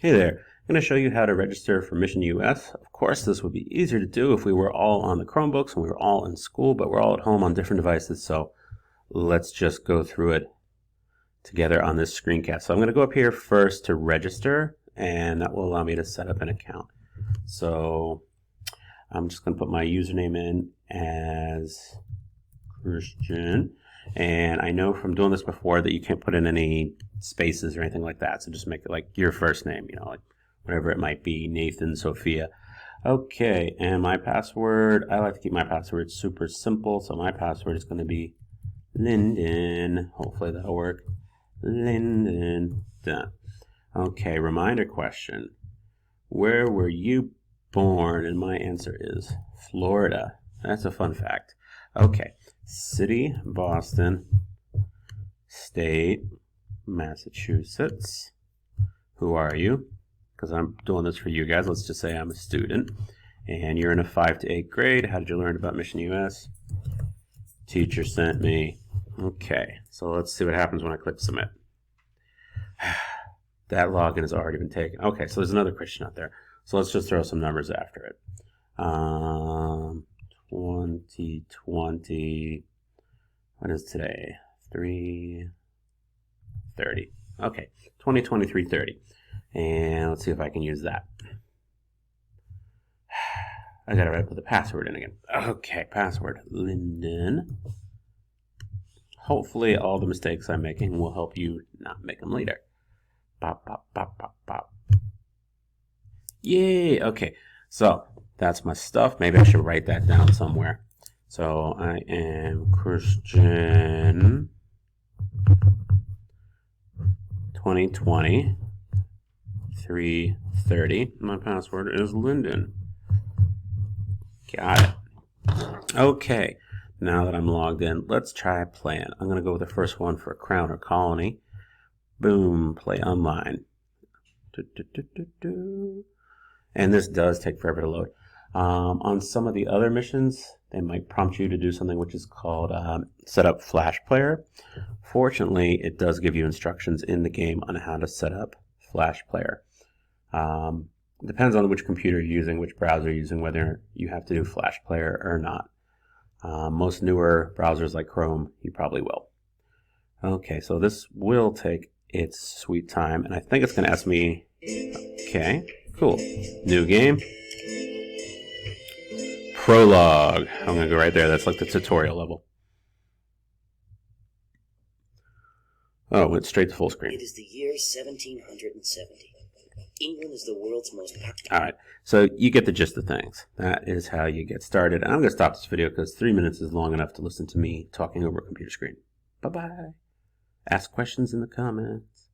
Hey there, I'm going to show you how to register for Mission US. Of course, this would be easier to do if we were all on the Chromebooks and we were all in school, but we're all at home on different devices, so let's just go through it together on this screencast. So I'm going to go up here first to register, and that will allow me to set up an account. So I'm just going to put my username in as Christian, and I know from doing this before that you can't put in any spaces or anything like that, so just make it like your first name, like whatever it might be, Nathan, Sophia. Okay, and my password, I like to keep my password super simple, so my password is going to be Lyndon. Hopefully that'll work. Lyndon. Done. Okay, reminder question. Where were you born? And my answer is Florida. That's a fun fact. Okay, city, Boston, state, Massachusetts. Who are you? Because I'm doing this for you guys. Let's just say I'm a student, and you're in a 5 to 8 grade. How did you learn about Mission US? Teacher sent me. Okay, so let's see what happens when I click submit. That login has already been taken. Okay, so there's another question out there. So let's just throw some numbers after it. 2020, what is today? 3:30. Okay, 2023:30. And let's see if I can use that. I gotta put the password in again. Okay, password, Lyndon. Hopefully all the mistakes I'm making will help you not make them later. Pop, pop, pop, pop, pop. Yay! Okay, so that's my stuff. Maybe I should write that down somewhere. So I am Christian 2020 3:30. My password is Lyndon. Got it. Okay, now that I'm logged in, let's try playing. I'm going to go with the first one for Crown or Colony. Boom, play online. And this does take forever to load. On some of the other missions, they might prompt you to do something which is called set up Flash Player. Fortunately, it does give you instructions in the game on how to set up Flash Player. Depends on which computer you're using, which browser you're using, whether you have to do Flash Player or not. Most newer browsers like Chrome, you probably will. Okay, so this will take its sweet time, and I think it's going to ask me, okay, cool, new game, prologue. I'm going to go right there. That's like the tutorial level. Oh, it went straight to full screen. It is the year 1770. England is the world's most... All right, so you get the gist of things. That is how you get started. I'm going to stop this video because 3 minutes is long enough to listen to me talking over a computer screen. Bye-bye. Ask questions in the comments.